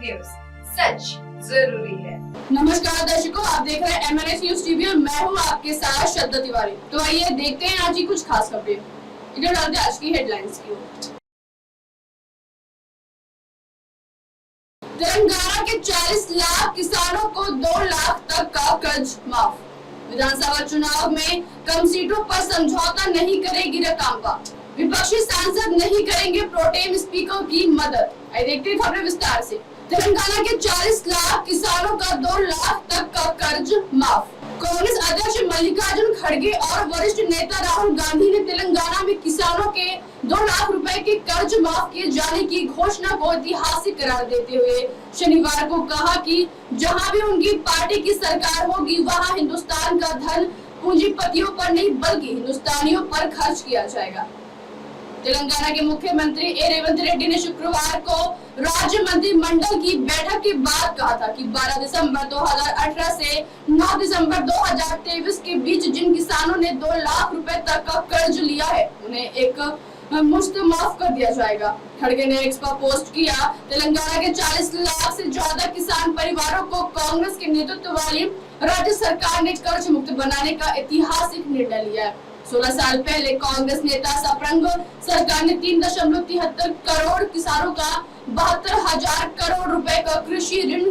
News, सच जरूरी है। नमस्कार दर्शकों, आप देख रहे हैं MNS न्यूज टीवी और मैं हूं आपके साथ श्रद्धा तिवारी। तो आइए देखते हैं आज की कुछ खास खबरें। इधर डालते हैं आज की हेडलाइंस की ओर। तेलंगाना के 40 लाख किसानों को 2 लाख तक का कर्ज माफ। विधानसभा चुनाव में कम सीटों पर समझौता नहीं करेगी राकांपा। विपक्षी सांसद नहीं करेंगे प्रोटेम स्पीकर की मदद। आइए देखते हैं खबरें विस्तार से। तेलंगाना के 40 लाख किसानों का 2 लाख तक का कर्ज माफ। कांग्रेस अध्यक्ष मल्लिकार्जुन खड़गे और वरिष्ठ नेता राहुल गांधी ने तेलंगाना में किसानों के 2 लाख रुपए के कर्ज माफ किए जाने की घोषणा को ऐतिहासिक करार देते हुए शनिवार को कहा कि जहां भी उनकी पार्टी की सरकार होगी वहां हिंदुस्तान का धन पूंजीपतियों पर नहीं बल्कि हिंदुस्तानियों पर खर्च किया जाएगा। तेलंगाना के मुख्यमंत्री रेवंत रेड्डी ने शुक्रवार को राज्य मंत्रिमंडल की बैठक के बाद कहा था कि 12 दिसंबर 2018 से 9 दिसंबर 2023 के बीच जिन किसानों ने 2 लाख रुपए तक का कर्ज लिया है उन्हें एक मुश्त माफ कर दिया जाएगा। खड़गे ने एक्स पर पोस्ट किया, तेलंगाना के 40 लाख से ज्यादा किसान परिवारों को कांग्रेस के नेतृत्व वाली राज्य सरकार ने कर्ज मुक्त बनाने का ऐतिहासिक निर्णय लिया है। 16 साल पहले कांग्रेस नेता सप्रंग सरकार ने 3.73 करोड़ किसानों का 72,000 करोड़ रुपए का कृषि ऋण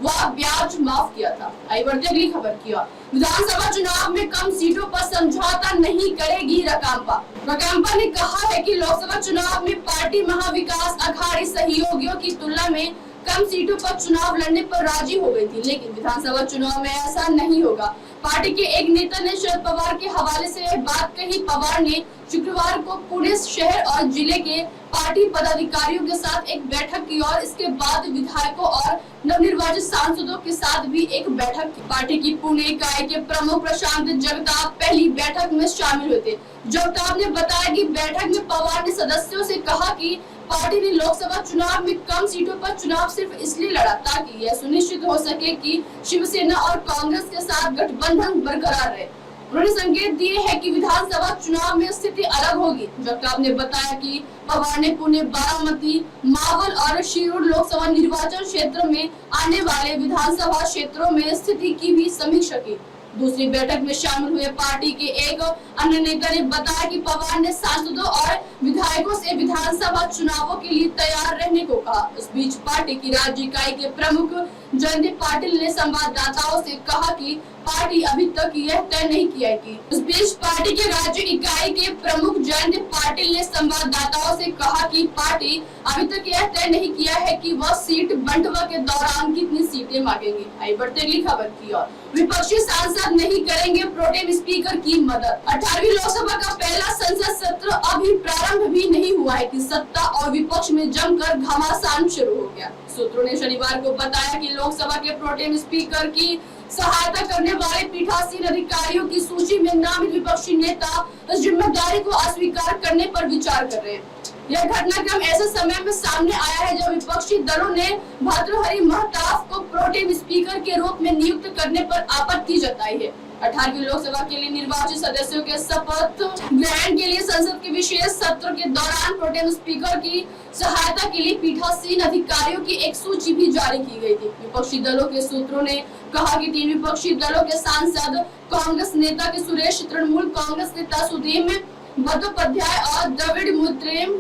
व ब्याज माफ किया था। आइए बढ़ते अगली खबर की ओर। विधानसभा चुनाव में कम सीटों पर समझौता नहीं करेगी राकांपा। राकांपा ने कहा है कि लोकसभा चुनाव में पार्टी महाविकास अघाड़ी सहयोगियों की तुलना में कम सीटों पर चुनाव लड़ने पर राजी हो गई थी, लेकिन विधानसभा चुनाव में ऐसा नहीं होगा। पार्टी के एक नेता ने शरद पवार के हवाले से बात कही। पवार ने शुक्रवार को पुणे शहर और जिले के पार्टी पदाधिकारियों के साथ एक बैठक की और इसके बाद विधायकों और नवनिर्वाचित सांसदों के साथ भी एक बैठक की। पार्टी की पुणे इकाई के प्रमुख प्रशांत जगताप पहली बैठक में शामिल हुए थे। जगताप ने बताया कि बैठक में पवार ने सदस्यों से कहा कि पार्टी ने लोकसभा चुनाव में कम सीटों पर चुनाव सिर्फ इसलिए लड़ा ताकि यह सुनिश्चित हो सके कि शिवसेना और कांग्रेस के साथ गठबंधन बरकरार रहे। उन्होंने संकेत दिए हैं कि विधानसभा चुनाव में स्थिति अलग होगी। जगताप ने बताया कि पवार ने पुणे, बारामती, मावल और शिरूर लोकसभा निर्वाचन क्षेत्र में आने वाले विधानसभा क्षेत्रों में स्थिति की भी समीक्षा की। दूसरी बैठक में शामिल हुए पार्टी के एक अन्य नेता ने बताया कि पवार ने सांसदों और विधायकों से विधानसभा चुनावों के लिए तैयार रहने को कहा। इस बीच पार्टी की राज्य इकाई के प्रमुख जयंत पाटिल ने संवाददाताओं से कहा कि पार्टी अभी तक यह तय नहीं किया कि इस बीच पार्टी के राज्य इकाई के प्रमुख जयंत पाटिल ने संवाददाताओं से कहा कि पार्टी अभी तक यह तय नहीं किया है कि वह सीट बंटवारा के दौरान कितनी सीटें मांगेंगी। आइए बढ़ते अगली खबर की ओर। विपक्षी सांसद नहीं करेंगे प्रोटेम स्पीकर की मदद। 18वीं लोकसभा का पहला संसद सत्र अभी प्रारंभ भी नहीं हुआ है कि सत्ता और विपक्ष में जमकर घमासान शुरू हो गया। सूत्रों ने शनिवार को बताया कि लोकसभा के प्रोटेम स्पीकर की सहायता करने वाले पीठासीन अधिकारियों की सूची में नामित विपक्षी नेता इस जिम्मेदारी को अस्वीकार करने पर विचार कर रहे हैं। यह घटनाक्रम ऐसे समय में सामने आया है जब विपक्षी दलों ने भर्तृहरि महताब को प्रोटेम स्पीकर के रूप में नियुक्त करने पर आपत्ति जताई है। 18वीं लोकसभा के लिए निर्वाचित सदस्यों के शपथ ग्रहण के लिए संसद के विशेष सत्र के दौरान प्रोटेम स्पीकर की सहायता के लिए पीठासीन अधिकारियों की एक सूची भी जारी की गई थी। विपक्षी दलों के सूत्रों ने कहा कि 3 विपक्षी दलों के सांसद कांग्रेस नेता के सुरेश, तृणमूल कांग्रेस नेता सुधीर बंदोपाध्याय और द्रविड़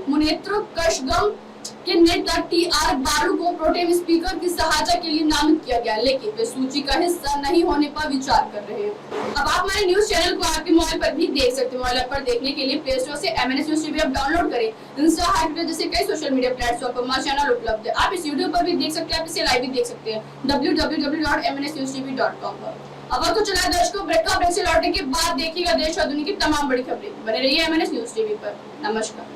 मुनेत्र कषगम के नेता TR बालू को प्रोटेम स्पीकर की सहायता के लिए नामित किया गया, लेकिन वे सूची का हिस्सा नहीं होने पर विचार कर रहे हैं। अब आप हमारे न्यूज चैनल को आपके मोबाइल पर भी देख सकते हैं। मोबाइल ऐप पर देखने के लिए प्ले स्टोर से MNS news TV app download करें। इंस्टा, ट्विटर जैसे कई सोशल मीडिया प्लेटफॉर्म पर हमारा चैनल उपलब्ध है। आप इस वीडियो पर भी देख सकते हैं, आप इसे लाइव भी देख सकते हैं www.mnsnewstv.com पर। अब तो चला दर्शकों, ब्रेक से लौटने के बाद देखिएगा देश और दुनिया की तमाम बड़ी खबरें। बने रहिए MNS न्यूज टीवी पर। नमस्कार।